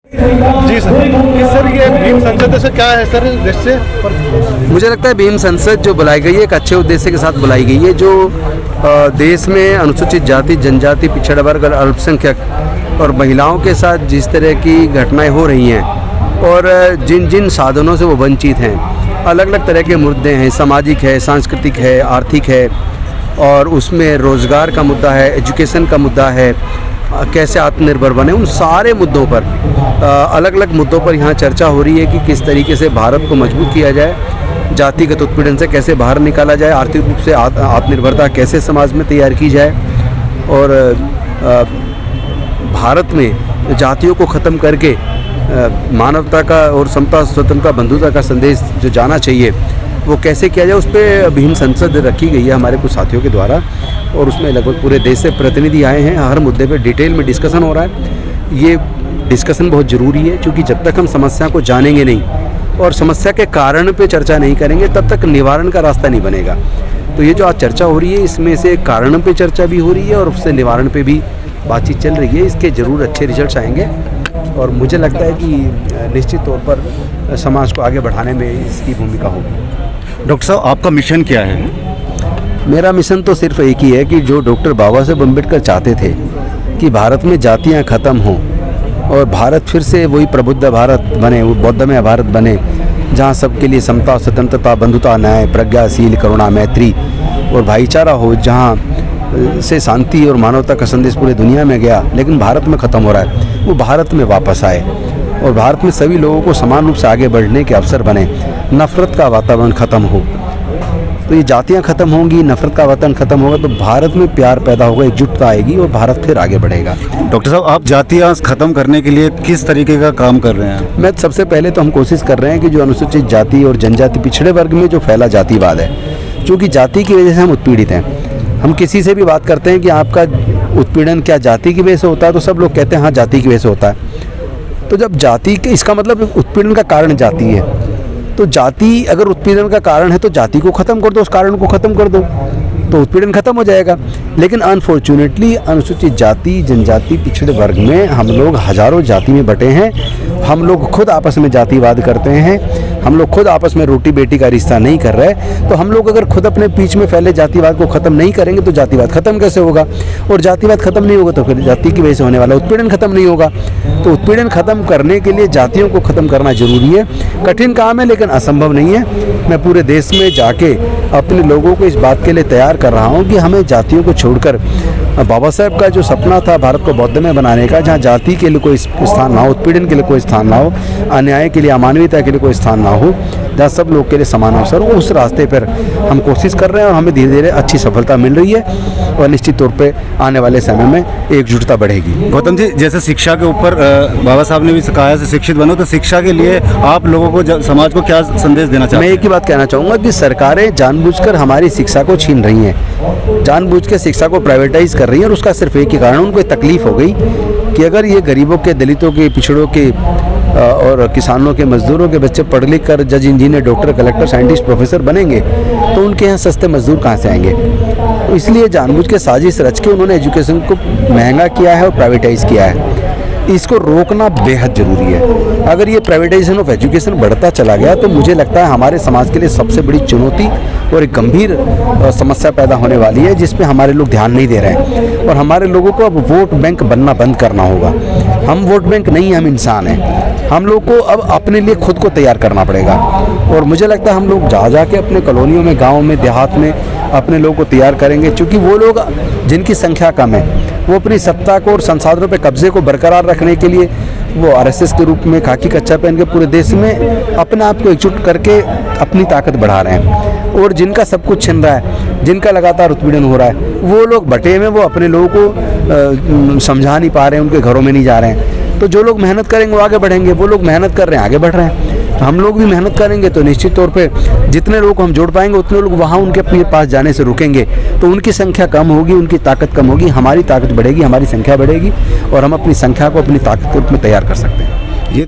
जी sir, किस sir ये भीम संसद से क्या है सर उद्देश्य? मुझे लगता है भीम संसद जो बुलाई गई है एक अच्छे उद्देश्य के साथ बुलाई गई है। जो देश में अनुसूचित जाति, जनजाति, पिछड़ा वर्ग, अल्पसंख्यक और महिलाओं के साथ जिस तरह की घटनाएं हो रही हैं और जिन जिन साधनों से वो वंचित हैं, अलग अलग तरह के मुद्दे हैं, सामाजिक है, सांस्कृतिक है, आर्थिक है, और उसमें रोज़गार का मुद्दा है, एजुकेशन का मुद्दा है, कैसे आत्मनिर्भर बने, उन सारे मुद्दों पर अलग अलग मुद्दों पर यहाँ चर्चा हो रही है कि किस तरीके से भारत को मजबूत किया जाए, जातिगत उत्पीड़न से कैसे बाहर निकाला जाए, आर्थिक रूप से आत्मनिर्भरता कैसे समाज में तैयार की जाए, और भारत में जातियों को ख़त्म करके मानवता का और समता, स्वतंत्रता, बंधुता का संदेश जो जाना चाहिए वो कैसे किया जाए, उस पर भीम संसद रखी गई है हमारे कुछ साथियों के द्वारा, और उसमें लगभग पूरे देश से प्रतिनिधि आए हैं। हर मुद्दे पे डिटेल में डिस्कशन हो रहा है। ये डिस्कशन बहुत ज़रूरी है, क्योंकि जब तक हम समस्या को जानेंगे नहीं और समस्या के कारण पे चर्चा नहीं करेंगे तब तक निवारण का रास्ता नहीं बनेगा। तो ये जो आज चर्चा हो रही है, इसमें से कारण पे चर्चा भी हो रही है और उससे निवारण पे भी बातचीत चल रही है। इसके ज़रूर अच्छे रिजल्ट्स आएंगे और मुझे लगता है कि निश्चित तौर पर समाज को आगे बढ़ाने में इसकी भूमिका होगी। डॉक्टर साहब, आपका मिशन क्या है? मेरा मिशन तो सिर्फ एक ही है कि जो डॉक्टर बाबा साहेब अम्बेडकर चाहते थे कि भारत में जातियां ख़त्म हों और भारत फिर से वही प्रबुद्ध भारत बने, वो बौद्धमय भारत बने, जहां सबके लिए समता, स्वतंत्रता, बंधुता, न्याय, प्रज्ञाशील, करुणा, मैत्री और भाईचारा हो, जहां से शांति और मानवता का संदेश पूरे दुनिया में गया लेकिन भारत में ख़त्म हो रहा है, वो भारत में वापस आए और भारत में सभी लोगों को समान रूप से आगे बढ़ने के अवसर बने, नफ़रत का वातावरण ख़त्म हो। तो ये जातियाँ ख़त्म होंगी, नफ़रत का वातावरण ख़त्म होगा तो भारत में प्यार पैदा होगा, एकजुटता आएगी और भारत फिर आगे बढ़ेगा। डॉक्टर साहब, आप जातियाँ ख़त्म करने के लिए किस तरीके का काम कर रहे हैं? मैं सबसे पहले तो हम कोशिश कर रहे हैं कि जो अनुसूचित जाति और जनजाति, पिछड़े वर्ग में जो फैला जातिवाद है, क्योंकि जाति की वजह से हम उत्पीड़ित हैं। हम किसी से भी बात करते हैं कि आपका उत्पीड़न क्या जाति की वजह से होता है, तो सब लोग कहते हैं हाँ जाति की वजह से होता है। तो जब जाति के, इसका मतलब उत्पीड़न का कारण जाति है, तो जाति अगर उत्पीड़न का कारण है तो जाति को ख़त्म कर दो, उस कारण को ख़त्म कर दो तो उत्पीड़न ख़त्म हो जाएगा। लेकिन अनफॉर्चुनेटली अनुसूचित जाति, जनजाति, पिछड़े वर्ग में हम लोग हज़ारों जाति में बटे हैं। हम लोग खुद आपस में जातिवाद करते हैं, हम लोग खुद आपस में रोटी बेटी का रिश्ता नहीं कर रहे। तो हम लोग अगर खुद अपने बीच में फैले जातिवाद को ख़त्म नहीं करेंगे तो जातिवाद ख़त्म कैसे होगा, और जातिवाद ख़त्म नहीं होगा तो फिर जाति की वजह से होने वाला उत्पीड़न ख़त्म नहीं होगा। तो उत्पीड़न ख़त्म करने के लिए जातियों को ख़त्म करना ज़रूरी है। कठिन काम है लेकिन असंभव नहीं है। मैं पूरे देश में जाके अपने लोगों को इस बात के लिए तैयार कर रहा हूँ कि हमें जातियों को छोड़कर बाबा साहेब का जो सपना था भारत को बौद्धमय बनाने का, जहाँ जाति के लिए कोई स्थान ना हो, उत्पीड़न के लिए कोई स्थान ना हो, अन्याय के लिए, अमानवीयता के लिए कोई स्थान ना हो, जहाँ सब लोग के लिए समान अवसर हो, उस रास्ते पर हम कोशिश कर रहे हैं और हमें धीरे धीरे अच्छी सफलता मिल रही है और निश्चित तौर पे आने वाले समय में एकजुटता बढ़ेगी। गौतम जी, जैसे शिक्षा के ऊपर बाबा साहब ने भी कहा है शिक्षित बनो, तो शिक्षा के लिए आप लोगों को, समाज को क्या संदेश देना चाहते हैं? मैं एक ही बात कहना चाहूँगा कि सरकारें जानबूझकर हमारी शिक्षा को छीन रही हैं, जानबूझ के शिक्षा को प्राइवेटाइज कर रही हैं, और उसका सिर्फ एक ही कारण, उनको तकलीफ हो गई कि अगर ये गरीबों के, दलितों के, पिछड़ों के और किसानों के, मजदूरों के बच्चे पढ़ लिख कर जज, engineer, doctor, collector, scientist, professor बनेंगे तो उनके यहाँ सस्ते मजदूर कहाँ से आएंगे। तो इसलिए जानबूझ के साजिश रच के उन्होंने एजुकेशन को महंगा किया है और प्राइवेटाइज किया है। इसको रोकना बेहद ज़रूरी है। अगर ये प्राइवेटाइजेशन ऑफ एजुकेशन बढ़ता चला गया तो मुझे लगता है हमारे समाज के लिए सबसे बड़ी चुनौती और एक गंभीर समस्या पैदा होने वाली है, जिस पे हमारे लोग ध्यान नहीं दे रहे हैं। और हमारे लोगों को अब वोट बैंक बनना बंद करना होगा। हम वोट बैंक नहीं, हम इंसान हैं। हम लोग को अब अपने लिए खुद को तैयार करना पड़ेगा और मुझे लगता है हम लोग जा जाके अपने कॉलोनियों में, गाँव में, देहात में अपने लोगों को तैयार करेंगे, क्योंकि वो लोग जिनकी संख्या कम है वो अपनी सत्ता को और संसाधनों पे कब्जे को बरकरार रखने के लिए वो आरएसएस के रूप में खाकी कच्चा पहन के पूरे देश में अपने आप को एकजुट करके अपनी ताकत बढ़ा रहे हैं। और जिनका सब कुछ छिन रहा है, जिनका लगातार उत्पीड़न हो रहा है, वो लोग बटे हुए, वो अपने लोगों को समझा नहीं पा रहे हैं, उनके घरों में नहीं जा रहे हैं। तो जो लोग मेहनत करेंगे वो आगे बढ़ेंगे, वो लोग मेहनत कर रहे हैं आगे बढ़ रहे हैं। तो हम लोग भी मेहनत करेंगे तो निश्चित तौर पे जितने लोग हम जोड़ पाएंगे उतने लोग वहाँ उनके अपने पास जाने से रुकेंगे, तो उनकी संख्या कम होगी, उनकी ताकत कम होगी, हमारी ताकत बढ़ेगी, हमारी संख्या बढ़ेगी और हम अपनी संख्या को अपनी ताकत के रूप में तैयार कर सकते हैं। ये